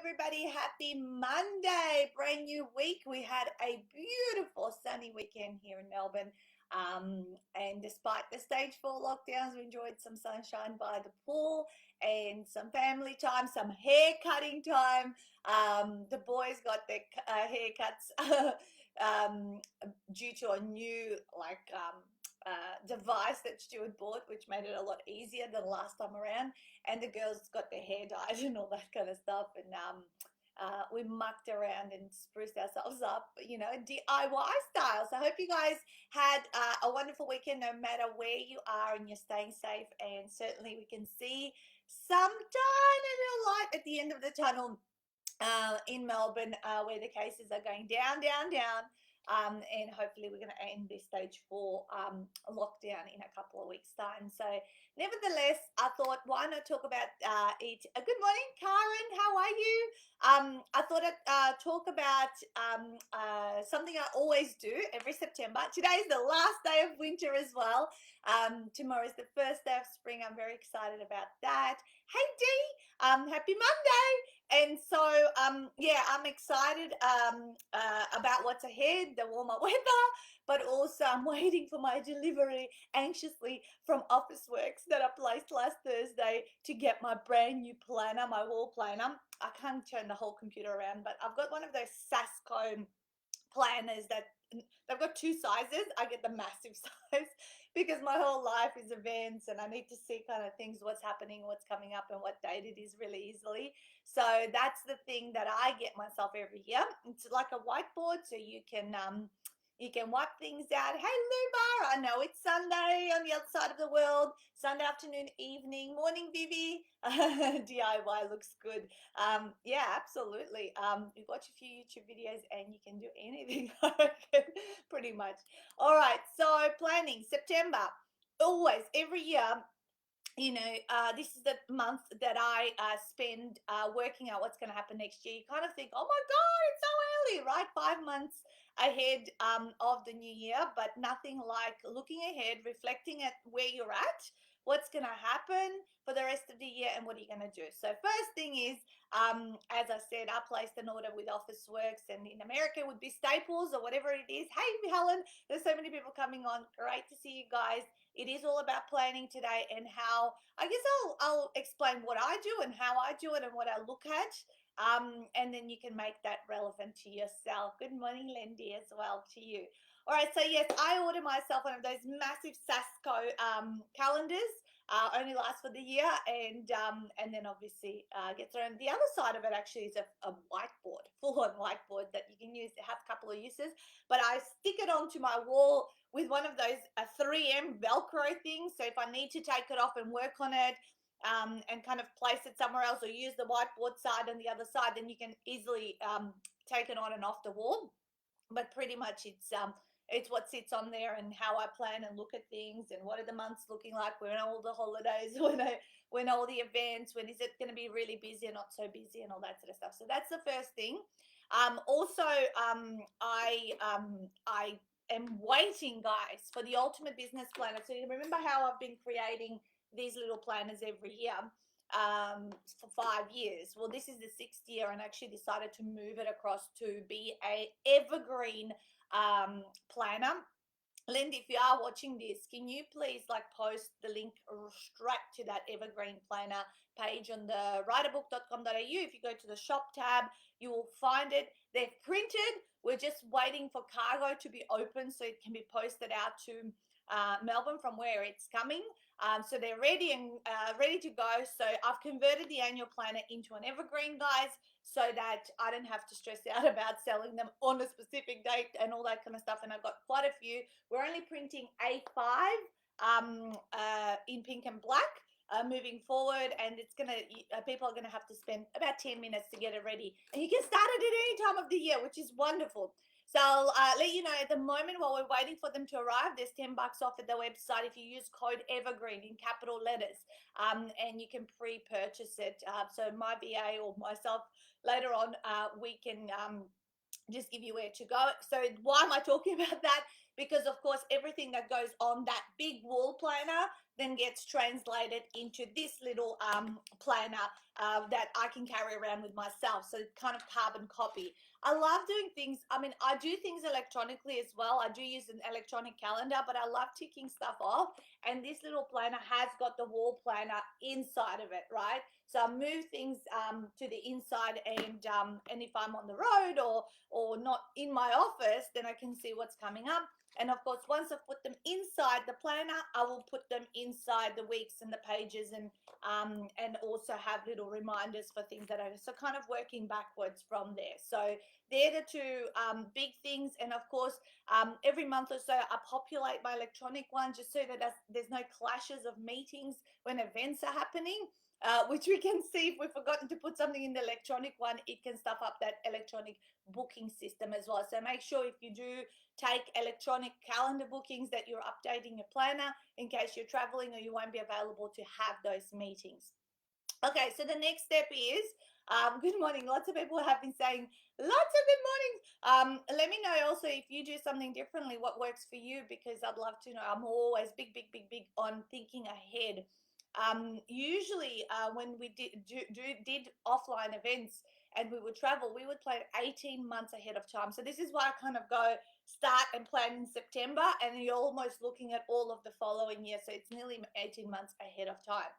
everybody. Happy Monday, brand new week. We had a beautiful sunny weekend here in Melbourne. And despite the stage 4 lockdowns, we enjoyed some sunshine by the pool and some family time, some hair cutting time. The boys got their haircuts due to a new device that Stuart bought, which made it a lot easier than last time around. And the girls got their hair dyed and all that kind of stuff. And we mucked around and spruced ourselves up, DIY style. So I hope you guys had a wonderful weekend, no matter where you are, and you're staying safe. And certainly we can see some tiny little light at the end of the tunnel in Melbourne, where the cases are going down, down, down. And hopefully we're going to end this stage 4 lockdown in a couple of weeks' time. So nevertheless, I thought, why not talk about it? Good morning, Karen. How are you? I thought I'd talk about something I always do every September. Today is the last day of winter as well. Tomorrow is the first day of spring. I'm very excited about that. Hey, Dee, happy Monday. And so, I'm excited about what's ahead, the warmer weather, but also I'm waiting for my delivery anxiously from Officeworks that I placed last Thursday to get my brand new planner, my wall planner. I can't turn the whole computer around, but I've got one of those Sasco planners that they've got 2 sizes. I get the massive size because my whole life is events and I need to see kind of things, what's happening, what's coming up, and what date it is really easily. So that's the thing that I get myself every year. It's like a whiteboard, so you can wipe things out. Hey, Luba, I know it's Sunday on the other side of the world. Sunday afternoon, evening, morning, Vivi. DIY looks good. Yeah, absolutely. You watch a few YouTube videos and you can do anything, pretty much. All right, so planning, September. Always, every year, this is the month that I spend working out what's going to happen next year. You kind of think, oh my God, it's so early, right? 5 months ahead of the new year, but nothing like looking ahead, reflecting at where you're at, what's going to happen for the rest of the year, and what are you going to do. So first thing is, as I said, I placed an order with Officeworks, and in America it would be Staples or whatever it is. Hey, Helen, there's so many people coming on. Great to see you guys. It is all about planning today, and how, I guess I'll explain what I do and how I do it and what I look at. And then you can make that relevant to yourself. Good morning, Lindy, as well to you. All right, so yes, I ordered myself one of those massive Sasco calendars. Only lasts for the year, and then obviously gets around. The other side of it actually is a whiteboard, full-on whiteboard that you can use. It has a couple of uses, but I stick it onto my wall with one of those 3M Velcro things. So if I need to take it off and work on it, and kind of place it somewhere else, or use the whiteboard side and the other side, then you can easily take it on and off the wall. But pretty much it's what sits on there, and how I plan and look at things, and what are the months looking like, when are all the holidays, when all the events, when is it going to be really busy and not so busy, and all that sort of stuff. So that's the first thing. Also, I am waiting, guys, for the ultimate business planner. So you remember how I've been creating these little planners every year for 5 years. Well, this is the 6th year, and I actually decided to move it across to be a evergreen planner. Lindy, if you are watching this, can you please post the link straight to that evergreen planner page on the writerbook.com.au? If you go to the shop tab, you will find it. They're printed. We're just waiting for cargo to be open so it can be posted out to Melbourne from where it's coming. So they're ready and ready to go. So I've converted the annual planner into an evergreen, guys, so that I don't have to stress out about selling them on a specific date and all that kind of stuff. And I've got quite a few. We're only printing A5 in pink and black moving forward, and it's gonna people are gonna have to spend about 10 minutes to get it ready, and you can start it at any time of the year, which is wonderful. So I'll let you know, at the moment, while we're waiting for them to arrive, there's $10 off at the website if you use code EVERGREEN in capital letters, and you can pre-purchase it. So my VA or myself, later on, we can just give you where to go. So why am I talking about that? because of course everything that goes on that big wall planner then gets translated into this little planner that I can carry around with myself. So kind of carbon copy. I love doing things. I mean, I do things electronically as well. I do use an electronic calendar, but I love ticking stuff off. And this little planner has got the wall planner inside of it, right? So I move things to the inside, and if I'm on the road or not in my office, then I can see what's coming up. And of course, once I've put them inside the planner, I will put them inside the weeks and the pages, and also have little reminders for things that I so kind of working backwards from there. So they're the two big things. And of course, every month or so, I populate my electronic one just so that there's no clashes of meetings when events are happening. Which we can see if we've forgotten to put something in the electronic one, it can stuff up that electronic booking system as well. So make sure if you do take electronic calendar bookings that you're updating your planner in case you're traveling or you won't be available to have those meetings. Okay, so the next step is good morning. Lots of people have been saying lots of good mornings. Let me know also if you do something differently, what works for you, because I'd love to know. I'm always big on thinking ahead. Usually, when we did offline events and we would travel, we would plan 18 months ahead of time. So this is why I kind of go start and plan in September, and you're almost looking at all of the following year. So it's nearly 18 months ahead of time.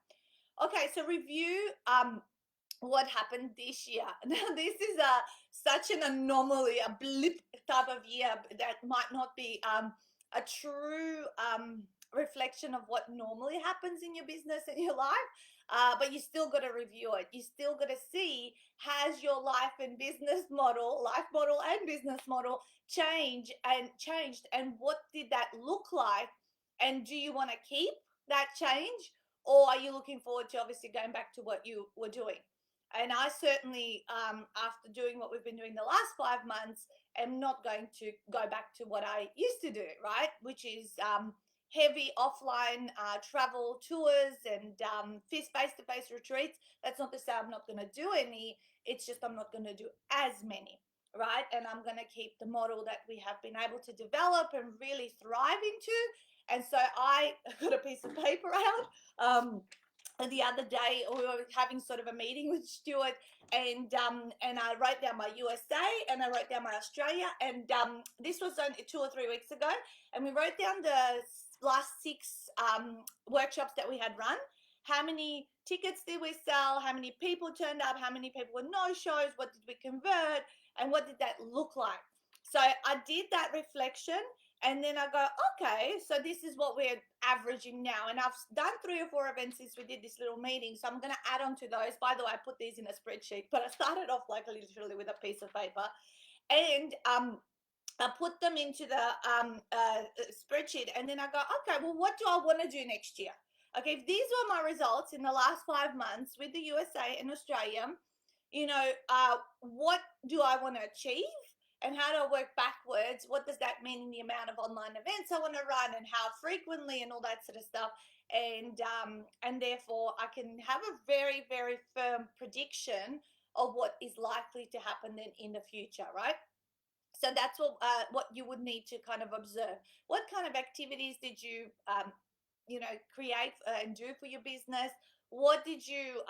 Okay, so review what happened this year. Now, this is such an anomaly, a blip type of year that might not be a true reflection of what normally happens in your business and your life. But you still got to review it. You still got to see, has your life and business model, life model and business model changed, and what did that look like? And do you want to keep that change, or are you looking forward to obviously going back to what you were doing? And I certainly, after doing what we've been doing the last 5 months, am not going to go back to what I used to do, right? Which is heavy offline travel tours and face-to-face retreats. That's not to say I'm not going to do any. It's just I'm not going to do as many, right? And I'm going to keep the model that we have been able to develop and really thrive into. And so I got a piece of paper out. And the other day we were having sort of a meeting with Stuart, and I wrote down my USA and I wrote down my Australia, and this was only 2 or 3 weeks ago, and we wrote down the last 6 workshops that we had run. How many tickets did we sell? How many people turned up? How many people were no shows? What did we convert? And what did that look like? So I did that reflection, and then I go, okay, so this is what we're averaging now. And I've done 3 or 4 events since we did this little meeting. So I'm going to add on to those. By the way, I put these in a spreadsheet, but I started off like literally with a piece of paper. And I put them into the spreadsheet. And then I go, okay, well, what do I want to do next year? Okay, if these were my results in the last 5 months with the USA and Australia, what do I want to achieve? And how do I work backwards? What does that mean in the amount of online events I want to run, and how frequently, and all that sort of stuff? And therefore I can have a very, very firm prediction of what is likely to happen then in the future, right? So that's what you would need to kind of observe. What kind of activities did you create and do for your business? What did you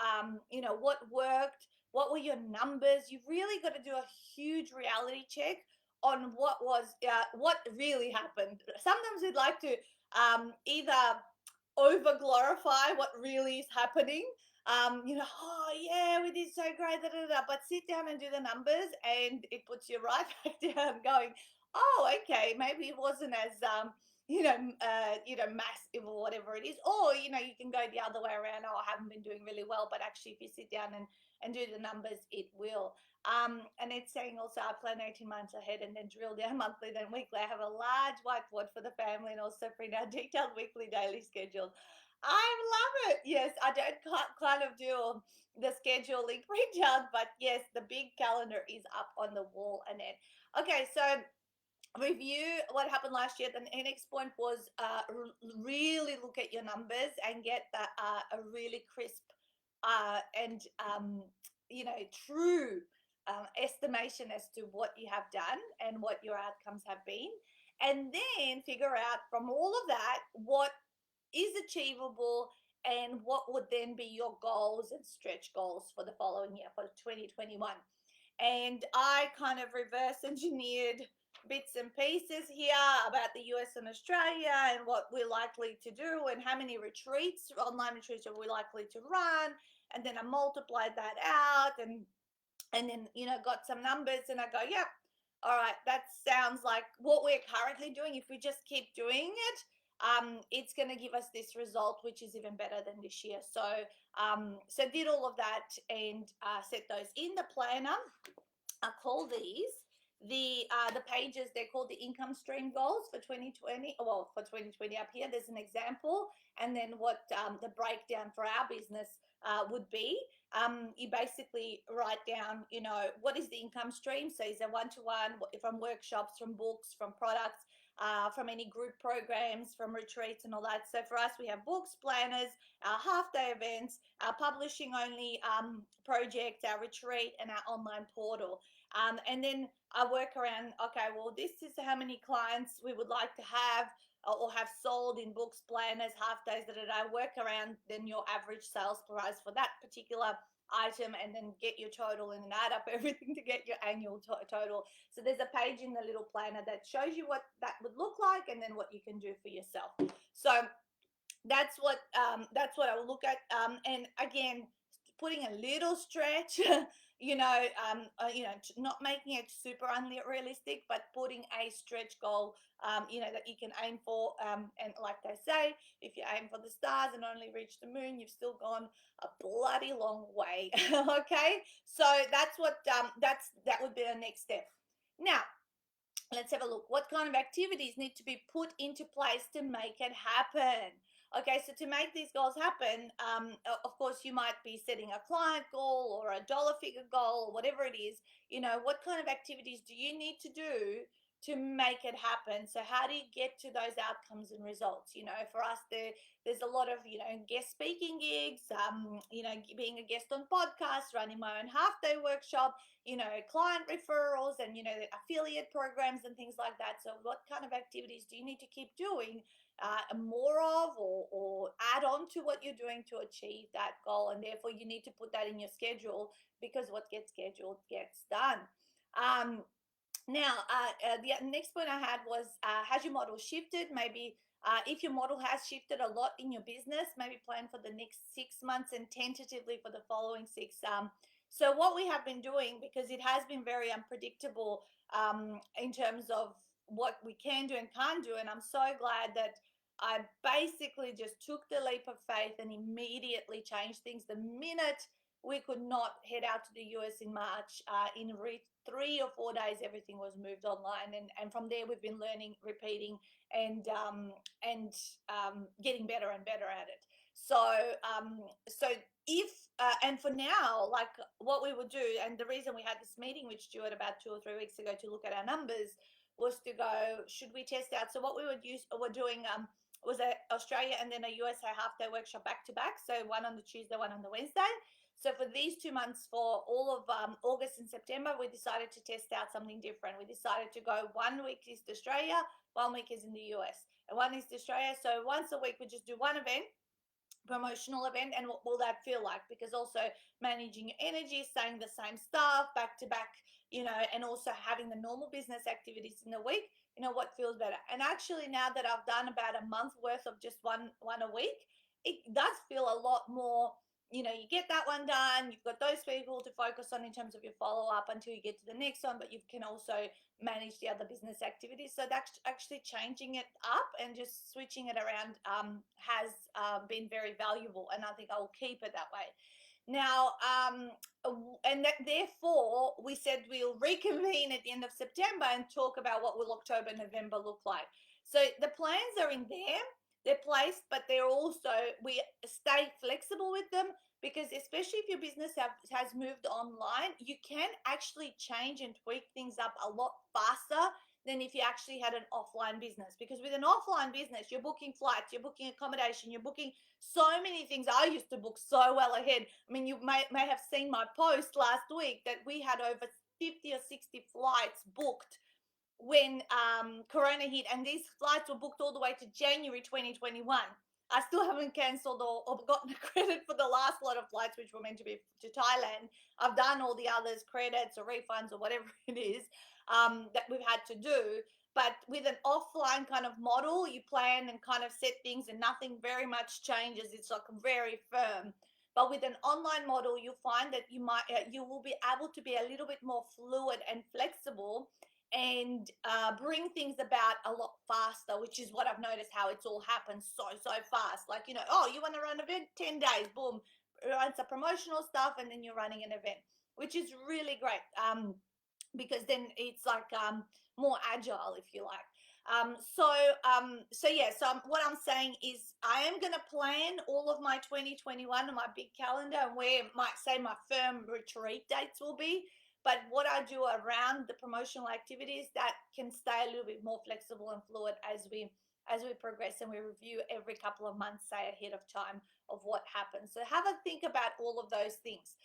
what worked? What were your numbers? You've really got to do a huge reality check on what really happened. Sometimes we'd like to either over glorify what really is happening. Oh yeah, we did so great, da, da, da. But sit down and do the numbers, and it puts you right back down, going, oh, okay, maybe it wasn't as massive or whatever it is. Or you can go the other way around. Oh, I haven't been doing really well, but actually, if you sit down and do the numbers, it will. And it's saying also I plan 18 months ahead and then drill down monthly, then weekly. I have a large whiteboard for the family and also print out detailed weekly, daily schedules. I love it. Yes, I don't kind of do the scheduling printout, but yes, the big calendar is up on the wall, Annette. Okay, so review what happened last year. The next point was really look at your numbers and get a really crisp and true estimation as to what you have done and what your outcomes have been. and then figure out from all of that what is achievable and what would then be your goals and stretch goals for the following year, for 2021. And I kind of reverse engineered bits and pieces here about the US and Australia and what we're likely to do and how many retreats, online retreats, are we likely to run. And then I multiplied that out, and then got some numbers, and I go, yep, all right, that sounds like what we're currently doing. If we just keep doing it, it's going to give us this result, which is even better than this year. So did all of that and set those in the planner. I call these the pages. They're called the income stream goals for 2020. Well, for 2020 up here, there's an example, and then what the breakdown for our business would be. You basically write down, what is the income stream? So is it one-to-one, from workshops, from books, from products, from any group programs, from retreats and all that. So for us, we have books, planners, our half-day events, our publishing only projects, our retreat, and our online portal. And then I work around, okay, well, this is how many clients we would like to have or have sold in books, planners, half days, that I work around then your average sales price for that particular item, and then get your total and then add up everything to get your annual total. So there's a page in the little planner that shows you what that would look like and then what you can do for yourself. So that's what I will look at. And again, putting a little stretch, not making it super unrealistic, but putting a stretch goal, that you can aim for. And like they say, if you aim for the stars and only reach the moon, you've still gone a bloody long way. Okay, so that would be the next step. Now, let's have a look. What kind of activities need to be put into place to make it happen? Okay, so to make these goals happen, of course, you might be setting a client goal or a dollar figure goal, whatever it is. What kind of activities do you need to do to make it happen? So how do you get to those outcomes and results? For us, there's a lot of, guest speaking gigs, being a guest on podcasts, running my own half day workshop, client referrals, and, affiliate programs and things like that. So what kind of activities do you need to keep doing more of, or add on to what you're doing to achieve that goal? And therefore you need to put that in your schedule, because what gets scheduled gets done. Now, the next point I had was, has your model shifted? Maybe if your model has shifted a lot in your business, maybe plan for the next 6 months and tentatively for the following six. So what we have been doing, because it has been very unpredictable in terms of what we can do and can't do, and I'm so glad that I basically just took the leap of faith and immediately changed things the minute we could not head out to the US in March. In 3 or 4 days, everything was moved online, and from there we've been learning, repeating, and getting better and better at it. So if and for now, like what we would do, and the reason we had this meeting with Stuart about 2 or 3 weeks ago to look at our numbers was to go, should we test out? So what we were doing was a Australia and then a USA half day workshop back to back. So one on the Tuesday, one on the Wednesday. So for these 2 months, for all of August and September, we decided to test out something different. We decided to go 1 week is to Australia, 1 week is in the US, and one is to Australia. So once a week, we just do one event, promotional event. And what will that feel like? Because also managing your energy, saying the same stuff back to back, and also having the normal business activities in the week, what feels better. And actually, now that I've done about a month worth of just one a week, it does feel a lot more. You get that one done, you've got those people to focus on in terms of your follow-up until you get to the next one, but you can also manage the other business activities. So that's actually changing it up and just switching it around has been very valuable, and I think I will keep it that way. Now, therefore, we said we'll reconvene at the end of September and talk about what will October, November look like. So the plans are in there, they're placed, but they're also, we stay flexible with them, because especially if your business has moved online, you can actually change and tweak things up a lot faster than if you actually had an offline business. Because with an offline business, you're booking flights, you're booking accommodation, you're booking so many things. I used to book so well ahead. I mean, you may have seen my post last week that we had over 50 or 60 flights booked when Corona hit, and these flights were booked all the way to January 2021. I still haven't cancelled or gotten a credit for the last lot of flights, which were meant to be to Thailand. I've done all the others, credits or refunds or whatever it is that we've had to do. But with an offline kind of model, you plan and kind of set things, and nothing very much changes. It's like very firm. But with an online model, you find that you will be able to be a little bit more fluid and flexible, and bring things about a lot faster, which is what I've noticed, how it's all happened so fast. Like, oh, you want to run an event, 10 days, boom, run some promotional stuff, and then you're running an event, which is really great. Because then it's like more agile, if you like. What I'm saying is I am going to plan all of my 2021 on my big calendar, and where might say my firm retreat dates will be. But what I do around the promotional activities, that can stay a little bit more flexible and fluid as we progress, and we review every couple of months, say ahead of time, of what happens. So have a think about all of those things.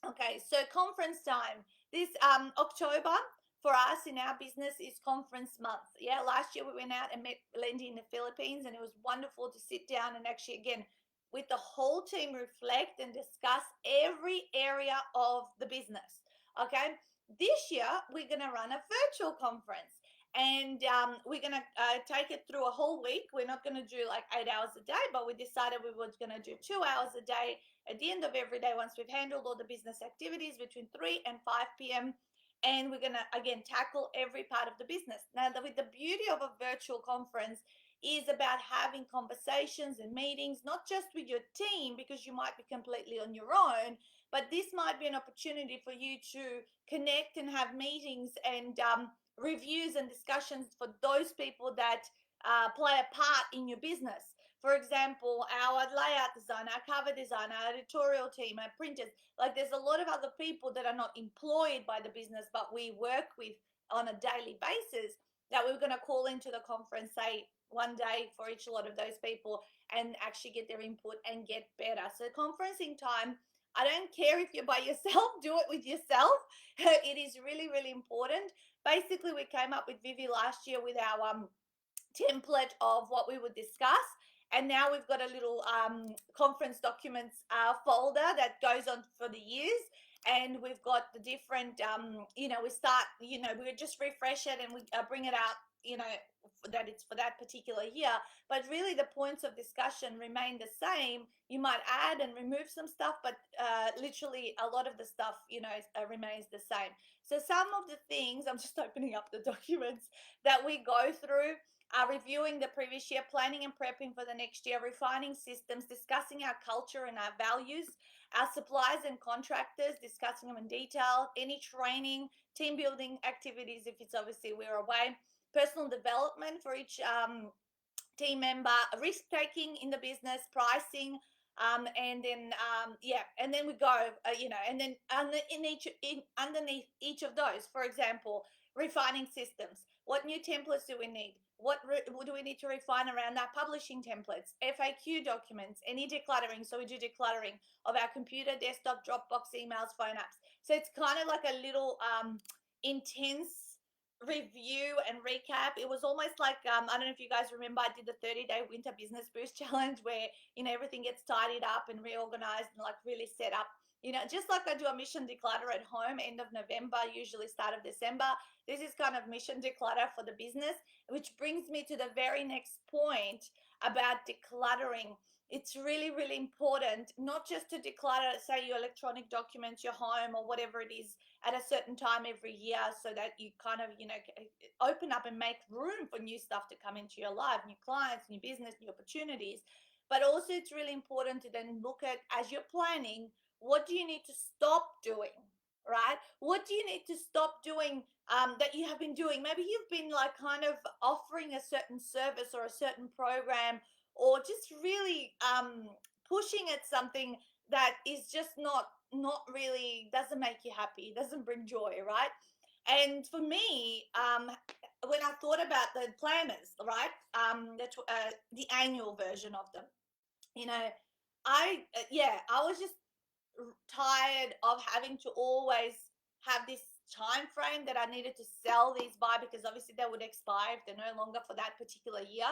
Okay, so conference time. This October for us in our business is conference month. Yeah, last year we went out and met Lindy in the Philippines, and it was wonderful to sit down and actually, again, with the whole team, reflect and discuss every area of the business. Okay, this year we're going to run a virtual conference, and we're going to take it through a whole week. We're not going to do like 8 hours a day, but we decided we were going to do 2 hours a day at the end of every day, once we've handled all the business activities, between 3 and 5 p.m. And we're going to, again, tackle every part of the business. Now, with the beauty of a virtual conference is about having conversations and meetings, not just with your team, because you might be completely on your own, but this might be an opportunity for you to connect and have meetings and reviews and discussions for those people that play a part in your business. For example, our layout design, our cover design, our editorial team, our printers. Like, there's a lot of other people that are not employed by the business, but we work with on a daily basis, that we're going to call into the conference, say one day for each lot of those people, and actually get their input and get better. So conferencing time, I don't care if you're by yourself, do it with yourself. It is really, really important. Basically, we came up with Vivi last year with our template of what we would discuss, and now we've got a little conference documents folder that goes on for the years, and we've got the different we start, we just refresh it, and we bring it out, that it's for that particular year, but really the points of discussion remain the same. You might add and remove some stuff, but literally a lot of the stuff, remains the same. So some of the things, I'm just opening up the documents that we go through, reviewing the previous year, planning and prepping for the next year, refining systems, discussing our culture and our values, our suppliers and contractors, discussing them in detail, any training, team building activities if it's obviously we're away, personal development for each team member, risk taking in the business, pricing, and then we go, and then underneath each of those, for example, refining systems. What new templates do we need? What do we need to refine around our publishing templates, FAQ documents, any decluttering? So we do decluttering of our computer, desktop, Dropbox, emails, phone apps. So it's kind of like a little intense review and recap. It was almost like I don't know if you guys remember, I did the 30-day winter business boost challenge, where everything gets tidied up and reorganized and like really set up, just like I do a mission declutter at home end of November, usually start of December. This is kind of mission declutter for the business, which brings me to the very next point about decluttering. It's really, really important not just to declutter, say, your electronic documents, your home, or whatever it is, at a certain time every year, so that you kind of, open up and make room for new stuff to come into your life, new clients, new business, new opportunities. But also it's really important to then look at, as you're planning, what do you need to stop doing, right? What do you need to stop doing that you have been doing? Maybe you've been like kind of offering a certain service or a certain program, or just really pushing at something that is just not really, doesn't make you happy, doesn't bring joy, right? And for me, when I thought about the planners, right, the annual version of them, you know, I was just tired of having to always have this time frame that I needed to sell these by, because obviously they would expire if they're no longer for that particular year.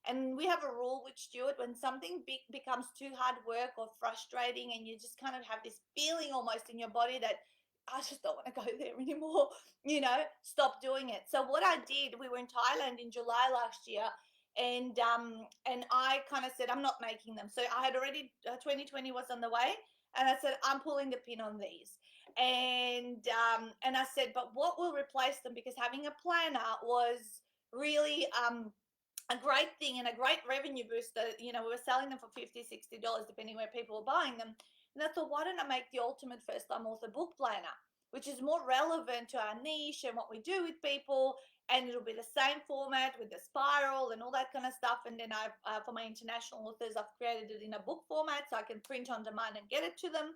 And we have a rule with Stuart: when something big becomes too hard work or frustrating, and you just kind of have this feeling almost in your body that I just don't want to go there anymore, stop doing it. So what I did, we were in Thailand in July last year, and I kind of said I'm not making them. So I had already 2020 was on the way, and I said I'm pulling the pin on these, and I said, but what will replace them? Because having a planner was really a great thing and a great revenue booster. We were selling them for $50, $60 depending where people were buying them. And I thought, why don't I make the ultimate first time author book planner, which is more relevant to our niche and what we do with people, and it'll be the same format with the spiral and all that kind of stuff. And then I've for my international authors, I've created it in a book format so I can print on demand and get it to them.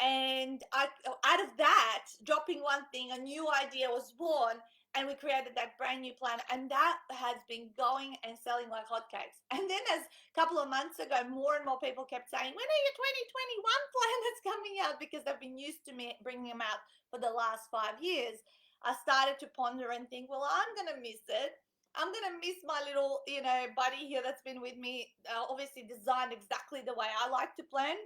And out of that, dropping one thing, a new idea was born, and we created that brand new plan, and that has been going and selling like hotcakes. And then, as a couple of months ago, more and more people kept saying, when are your 2021 plan that's coming out? Because they've been used to me bringing them out for the last 5 years. I started to ponder and think, well, I'm going to miss it. I'm going to miss my little, buddy here that's been with me, obviously designed exactly the way I like to plan.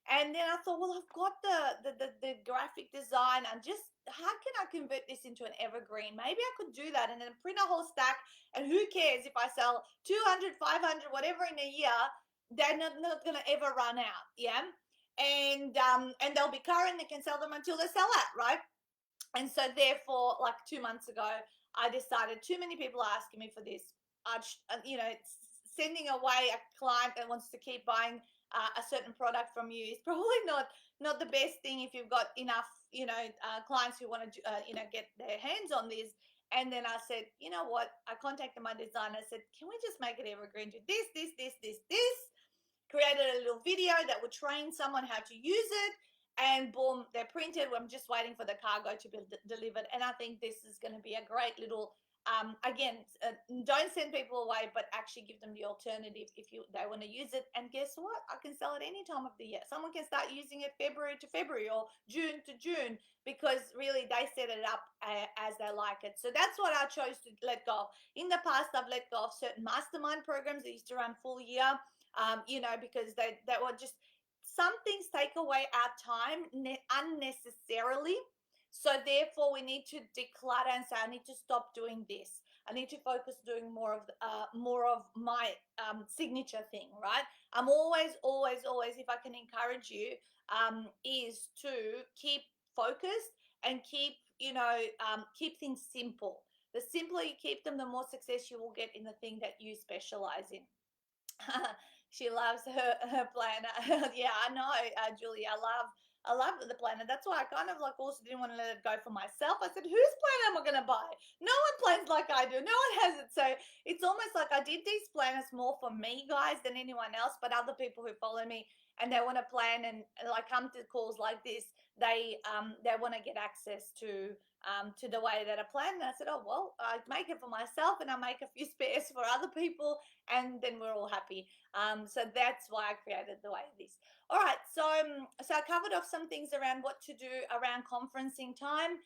And then I thought, well, I've got the graphic design, and just how can I convert this into an evergreen? Maybe I could do that and then print a whole stack. And who cares if I sell 200, 500, whatever in a year? They're not going to ever run out. Yeah. And they'll be current. They can sell them until they sell out, right? And so therefore, like 2 months ago, I decided too many people are asking me for this. Sending away a client that wants to keep buying a certain product from you is probably not the best thing if you've got enough, clients who want to, get their hands on this. And then I said, you know what? I contacted my designer. I said, can we just make it evergreen? Do this, created a little video that would train someone how to use it, and boom, they're printed. I'm just waiting for the cargo to be delivered. And I think this is going to be a great little don't send people away, but actually give them the alternative if they want to use it. And guess what? I can sell it any time of the year. Someone can start using it February to February or June to June, because really they set it up as they like it. So that's what I chose to let go of. In the past, I've let go of certain mastermind programs that used to run full year, because they were just, some things take away our time unnecessarily. So therefore, we need to declutter and say, I need to stop doing this. I need to focus doing more of my signature thing, right? I'm always, always, always, if I can encourage you, is to keep focused and keep things simple. The simpler you keep them, the more success you will get in the thing that you specialize in. She loves her planner. Yeah, I know, Julie. I love the planner. That's why I kind of like also didn't want to let it go for myself. I said, whose planner am I going to buy? No one plans like I do. No one has it. So it's almost like I did these planners more for me, guys, than anyone else. But other people who follow me and they want to plan and like come to calls like this, they want to get access to the way that I plan. And I said, oh well, I make it for myself and I make a few spares for other people, and then we're all happy. So that's why I created the way it is. All right, so I covered off some things around what to do around conferencing time.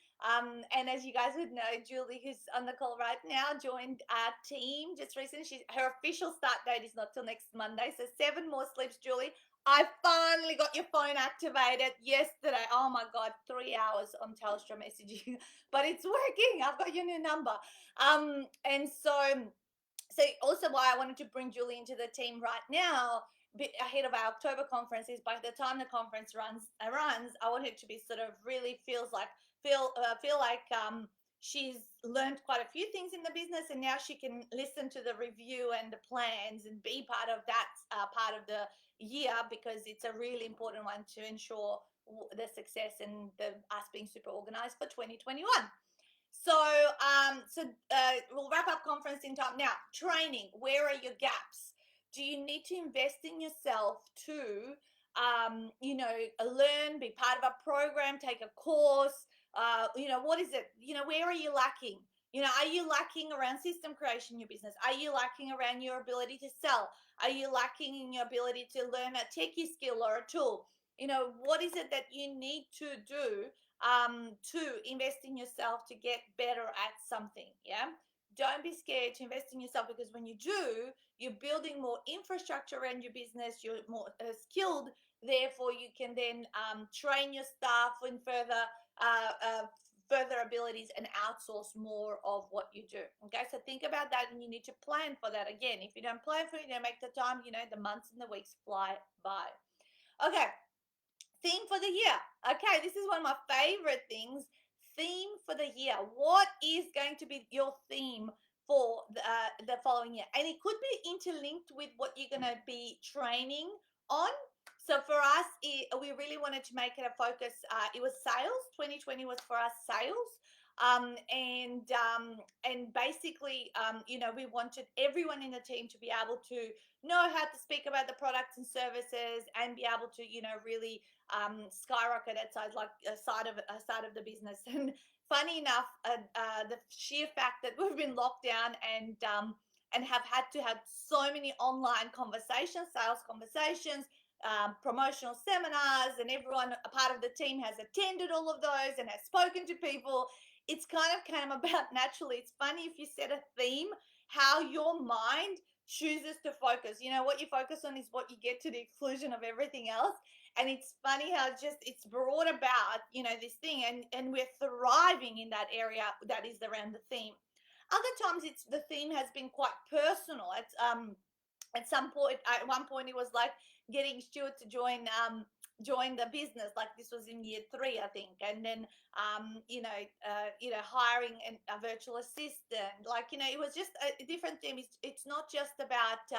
And as you guys would know, Julie, who's on the call right now, joined our team just recently. Her official start date is not till next Monday, so 7 more sleeps, Julie. I finally got your phone activated yesterday. Oh my God, 3 hours on Telstra messaging, but it's working. I've got your new number. And so also why I wanted to bring Julie into the team right now, ahead of our October conference, is by the time the conference runs, I want it to be sort of really feel like she's learned quite a few things in the business, and now she can listen to the review and the plans and be part of that part of the year, because it's a really important one to ensure the success and us being super organized for 2021. So, we'll wrap up conferencing time. Now, training, where are your gaps? Do you need to invest in yourself to, learn, be part of a program, take a course? What is it? Where are you lacking? Are you lacking around system creation in your business? Are you lacking around your ability to sell? Are you lacking in your ability to learn a techie skill or a tool? What is it that you need to do Two, invest in yourself to get better at something. Yeah. Don't be scared to invest in yourself, because when you do, you're building more infrastructure around your business. You're more skilled. Therefore, you can then train your staff in uh, uh, further abilities and outsource more of what you do. Okay, so think about that, and you need to plan for that. Again, if you don't plan for it, you don't make the time. The months and the weeks fly by. Okay, theme for the year. Okay, this is one of my favorite things. Theme for the year. What is going to be your theme for the following year? And it could be interlinked with what you're going to be training on. So for us, we really wanted to make it a focus. It was sales. 2020 was for us sales. And basically, we wanted everyone in the team to be able to know how to speak about the products and services, and be able to, really skyrocket at a side of the business. And funny enough, the sheer fact that we've been locked down and have had to have so many online conversations, sales conversations, promotional seminars, and everyone, a part of the team, has attended all of those and has spoken to people. It's kind of came about naturally. It's funny, if you set a theme, how your mind chooses to focus. What you focus on is what you get, to the exclusion of everything else. And it's funny how it's brought about, this thing, and we're thriving in that area that is around the theme. Other times, it's the theme has been quite personal. It's at one point, it was like getting Stuart to join the business. Like, this was in year 3, I think. And then hiring a virtual assistant. Like, it was just a different theme. It's not just about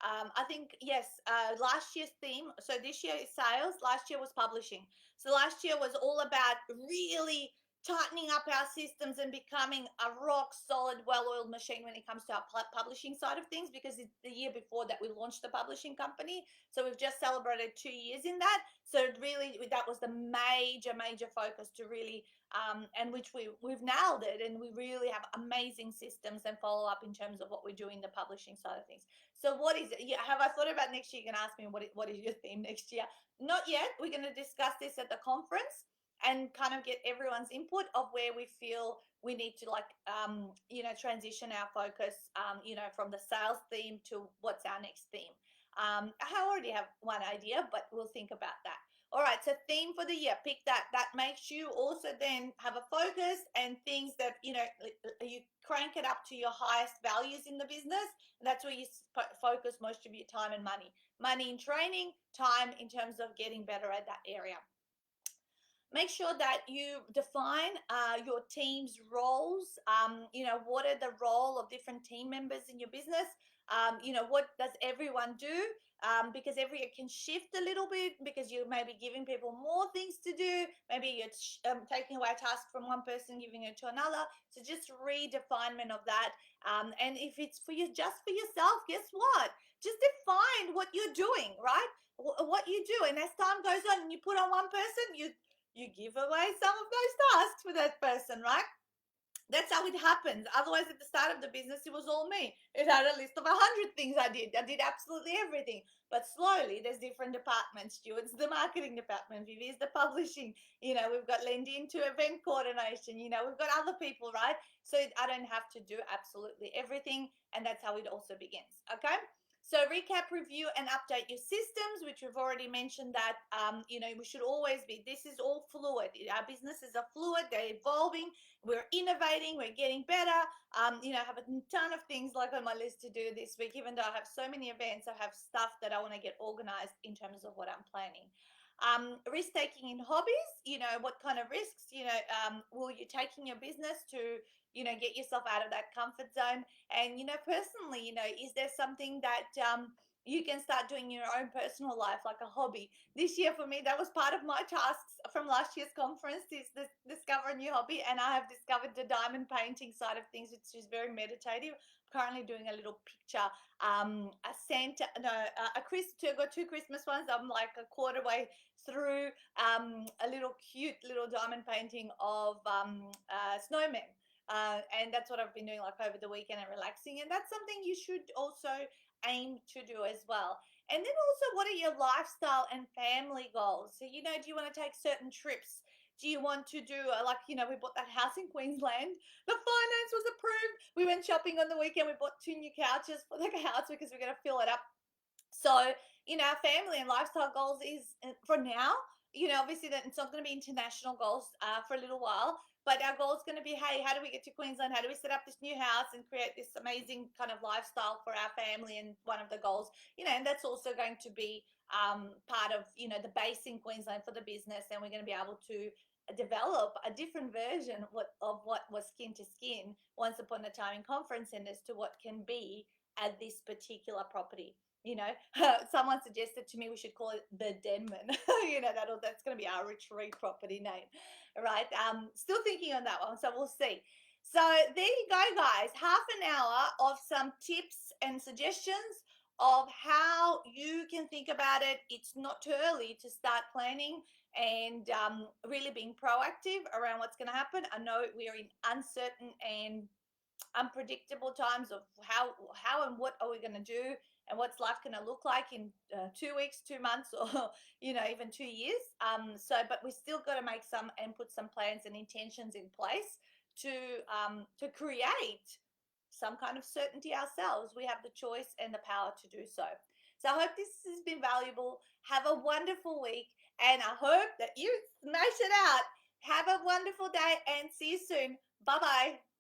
I think, yes, last year's theme. So this year is sales. Last year was publishing. So last year was all about really tightening up our systems and becoming a rock solid, well-oiled machine when it comes to our publishing side of things, because it's the year before that we launched the publishing company. So we've just celebrated 2 years in that. So really, that was the major focus, to really and which we've nailed it, and we really have amazing systems and follow up in terms of what we do in the publishing side of things. So what is it? Yeah, have I thought about next year? You can ask me what is your theme next year? Not yet. We're going to discuss this at the conference and kind of get everyone's input of where we feel we need to, like, transition our focus, from the sales theme to what's our next theme. I already have one idea, but we'll think about that. All right, so theme for the year, pick that. That makes you also then have a focus and things that, you crank it up to your highest values in the business. And that's where you focus most of your time and money. Money in training, time in terms of getting better at that area. Make sure that you define your team's roles. What are the role of different team members in your business? What does everyone do? Because every year can shift a little bit, because you may be giving people more things to do. Maybe you're taking away a task from one person, giving it to another. So just redefinement of that. And if it's for you, just for yourself, guess what? Just define what you're doing, right? What you do. And as time goes on and you put on one person, you give away some of those tasks for that person, right? That's how it happens. Otherwise, at the start of the business, it was all me. It had a list of 100 things I did. I did absolutely everything. But slowly, there's different departments. Stuart's the marketing department. Vivi's the publishing. We've got Lindy into event coordination. We've got other people, right? So I don't have to do absolutely everything. And that's how it also begins. Okay? So recap, review, and update your systems, which we've already mentioned that, we should always be. This is all fluid. Our businesses are fluid. They're evolving. We're innovating. We're getting better. I have a ton of things like on my list to do this week. Even though I have so many events, I have stuff that I want to get organized in terms of what I'm planning. Risk taking in hobbies. What kind of risks, will you take in your business to, get yourself out of that comfort zone? And, personally, is there something that you can start doing in your own personal life, like a hobby? This year for me, that was part of my tasks from last year's conference, is this discover a new hobby. And I have discovered the diamond painting side of things, which is very meditative. Currently doing a little picture, a Santa, no, a I've got 2 Christmas ones. I'm like a quarter way through, a little cute little diamond painting of snowmen. And that's what I've been doing, like, over the weekend, and relaxing. And that's something you should also aim to do as well. And then also, what are your lifestyle and family goals? So, do you want to take certain trips? Do you want to do, like, we bought that house in Queensland. The finance was approved. We went shopping on the weekend. We bought 2 new couches for the house because we're going to fill it up. So, our family and lifestyle goals is, for now, obviously that it's not going to be international goals for a little while, but our goal is going to be, hey, how do we get to Queensland? How do we set up this new house and create this amazing kind of lifestyle for our family? And one of the goals, and that's also going to be part of, the base in Queensland for the business. And we're going to be able to develop a different version of what was skin to skin once upon a time in conference centers to what can be at this particular property. you know Someone suggested to me we should call it the Denman. That's going to be our retreat property name, right? Still thinking on that one, so we'll see. So there you go, guys. Half an hour of some tips and suggestions of how you can think about it. It's not too early to start planning and really being proactive around what's going to happen. I know we are in uncertain and unpredictable times of how and what are we going to do, and what's life going to look like in 2 weeks, 2 months, or even 2 years. But we still got to make some and put some plans and intentions in place to create some kind of certainty ourselves. We have the choice and the power to do so. So I hope this has been valuable. Have a wonderful week, and I hope that you smash it out. Have a wonderful day, and see you soon. Bye bye.